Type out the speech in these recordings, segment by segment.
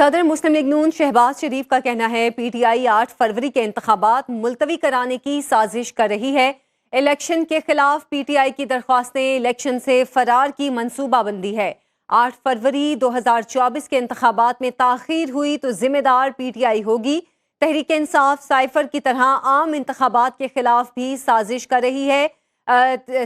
صدر مسلم لیگ نون شہباز شریف کا کہنا ہے پی ٹی آئی 8 فروری کے انتخابات ملتوی کرانے کی سازش کر رہی ہے۔ الیکشن کے خلاف پی ٹی آئی کی درخواستیں الیکشن سے فرار کی منصوبہ بندی ہے۔ 8 فروری 2024 کے انتخابات میں تاخیر ہوئی تو ذمہ دار پی ٹی آئی ہوگی۔ تحریک انصاف سائفر کی طرح عام انتخابات کے خلاف بھی سازش کر رہی ہے۔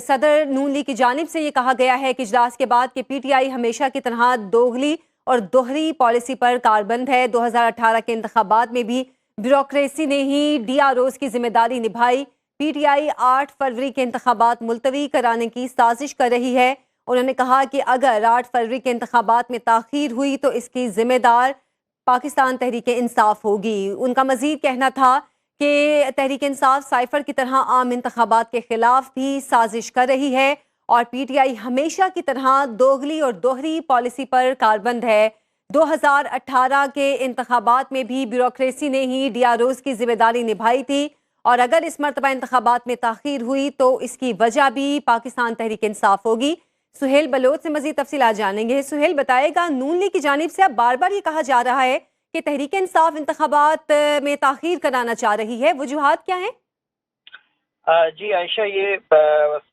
صدر نون لیگ کی جانب سے یہ کہا گیا ہے کہ اجلاس کے بعد کہ پی ٹی آئی ہمیشہ کی طرح دوغلی اور دوہری پالیسی پر کاربند ہے۔ 2018 کے انتخابات میں بھی بیوروکریسی نے ہی ڈی آر اوز کی ذمہ داری نبھائی۔ پی ٹی آئی 8 فروری کے انتخابات ملتوی کرانے کی سازش کر رہی ہے۔ انہوں نے کہا کہ اگر 8 فروری کے انتخابات میں تاخیر ہوئی تو اس کی ذمہ دار پاکستان تحریک انصاف ہوگی۔ ان کا مزید کہنا تھا کہ تحریک انصاف سائفر کی طرح عام انتخابات کے خلاف بھی سازش کر رہی ہے اور پی ٹی آئی ہمیشہ کی طرح دوغلی اور دوہری پالیسی پر کاربند ہے۔ 2018 کے انتخابات میں بھی بیوروکریسی نے ہی ڈی آر اوز کی ذمہ داری نبھائی تھی اور اگر اس مرتبہ انتخابات میں تاخیر ہوئی تو اس کی وجہ بھی پاکستان تحریک انصاف ہوگی۔ سہیل بلوچ سے مزید تفصیلات جانیں گے۔ سہیل بتائے گا، نون لیگ کی جانب سے اب بار بار یہ کہا جا رہا ہے کہ تحریک انصاف انتخابات میں تاخیر کرانا چاہ رہی ہے، وجوہات کیا ہیں؟ جی عائشہ، یہ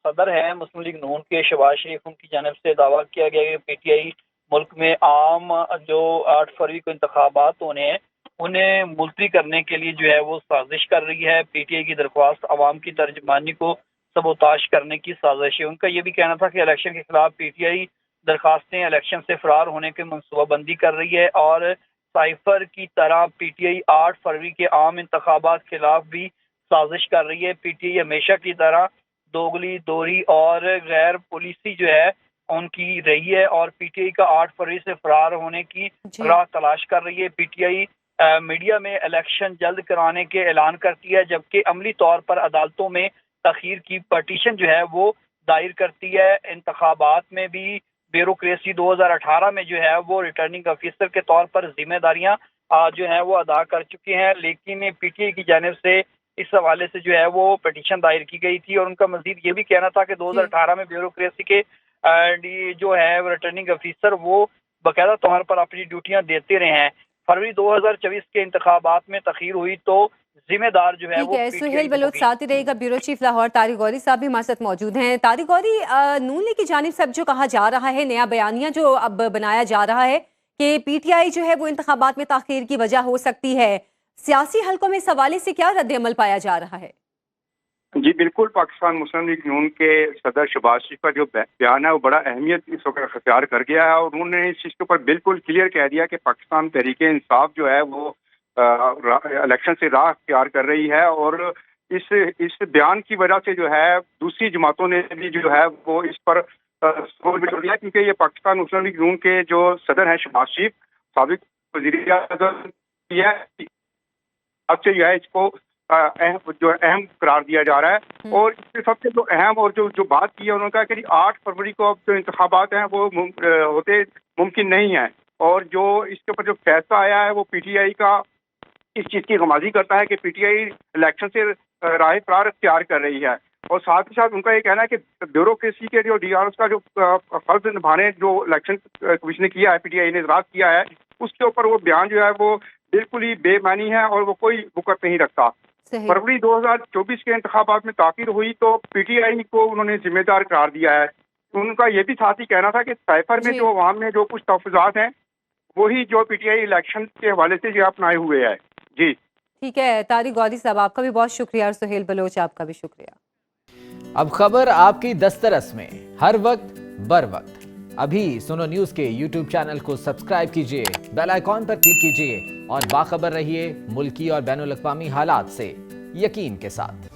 صدر ہیں مسلم لیگ نون کے شہباز شریف، ان کی جانب سے دعویٰ کیا گیا کہ پی ٹی آئی ملک میں عام جو 8 فروری کو انتخابات ہونے ہیں انہیں ملتوی کرنے کے لیے جو ہے وہ سازش کر رہی ہے۔ پی ٹی آئی کی درخواست عوام کی ترجمانی کو سبوتاش کرنے کی سازش ہے۔ ان کا یہ بھی کہنا تھا کہ الیکشن کے خلاف پی ٹی آئی درخواستیں الیکشن سے فرار ہونے کی منصوبہ بندی کر رہی ہے اور سائفر کی طرح پی ٹی آئی 8 فروری کے عام انتخابات کے خلاف بھی سازش کر رہی ہے۔ پی ٹی آئی ہمیشہ کی طرح دوغلی دوہری اور غیر پولیسی جو ہے ان کی رہی ہے اور پی ٹی آئی کا 8 فروری سے فرار ہونے کی راہ تلاش کر رہی ہے۔ پی ٹی آئی میڈیا میں الیکشن جلد کرانے کے اعلان کرتی ہے جبکہ عملی طور پر عدالتوں میں تاخیر کی پٹیشن جو ہے وہ دائر کرتی ہے۔ انتخابات میں بھی بیوروکریسی 2018 میں جو ہے وہ ریٹرننگ آفیسر کے طور پر ذمہ داریاں جو ہیں وہ ادا کر چکے ہیں، لیکن پی ٹی آئی کی جانب سے اس حوالے سے جو ہے وہ پٹیشن دائر کی گئی تھی اور ان کا مزید یہ بھی کہنا تھا کہ 2018 میں بیوروکریسی کے جو ہے ریٹرننگ آفیسر وہ باقاعدہ طور پر اپنی ڈیوٹیاں دیتے رہے ہیں۔ فروری 2024 کے انتخابات میں تاخیر ہوئی تو ذمہ دار جو ہے وہ سہیل بلوچ ساتھ ہی رہے گا۔ بیورو چیف لاہور طارق غوری صاحب بھی ہمارے ساتھ موجود ہیں۔ طارق غوری، نون لیگ کی جانب سے اب جو کہا جا رہا ہے، نیا بیانیہ جو اب بنایا جا رہا ہے کہ پی ٹی آئی جو ہے وہ انتخابات میں تاخیر کی وجہ ہو سکتی ہے، سیاسی حلقوں میں اس حوالے سے کیا رد عمل پایا جا رہا ہے؟ جی بالکل، پاکستان مسلم لیگ نون کے صدر شہباز شریف کا جو بیان ہے وہ بڑا اہمیت اس وقت اختیار کر گیا ہے اور انہوں نے اس چیز کے اوپر بالکل کلیئر کہہ دیا کہ پاکستان تحریک انصاف جو ہے وہ الیکشن سے راہ اختیار کر رہی ہے اور اس بیان کی وجہ سے جو ہے دوسری جماعتوں نے بھی جو ہے وہ اس پر چھوڑ دیا، کیونکہ یہ پاکستان مسلم لیگ نون کے جو صدر ہیں شہباز شریف، سابق وزیر اعظم اب سے جو ہے اس کو اہم قرار دیا جا رہا ہے اور اس میں سب سے جو اہم اور جو بات کی ہے انہوں نے کہا کہ 8 فروری کو اب جو انتخابات ہیں وہ ہوتے ممکن نہیں ہیں اور جو اس کے اوپر جو فیصلہ آیا ہے وہ پی ٹی آئی کا اس چیز کی غمازی کرتا ہے کہ پی ٹی آئی الیکشن سے راہ فرار اختیار کر رہی ہے اور ساتھ ہی ساتھ ان کا یہ کہنا ہے کہ بیوروکریسی کے جو ڈی آر ایس کا جو فرض نبھانے جو الیکشن کمیشن نے کیا ہے، پی ٹی آئی نے اعتراض کیا ہے، اس کے اوپر وہ بیان جو ہے وہ بالکل ہی بے معنی ہے اور وہ کوئی وقت نہیں رکھتا۔ فروری 2024 کے انتخابات میں تاخیر ہوئی تو پی ٹی آئی کو انہوں نے ذمہ دار قرار دیا ہے۔ ان کا یہ بھی ساتھ ہی کہنا تھا کہ سائفر میں جو عوام میں جو کچھ تحفظات ہیں وہی جو پی ٹی آئی الیکشن کے حوالے سے جو اپنائے ہوئے ہے۔ جی ٹھیک ہے، طارق غوری صاحب آپ کا بھی بہت شکریہ اور سہیل بلوچ آپ کا بھی شکریہ۔ اب خبر آپ کی دسترس میں ہر وقت بر وقت۔ ابھی سنو نیوز کے یوٹیوب چینل کو سبسکرائب کیجئے، بیل آئیکن پر کلک کیجئے اور باخبر رہیے ملکی اور بین الاقوامی حالات سے یقین کے ساتھ۔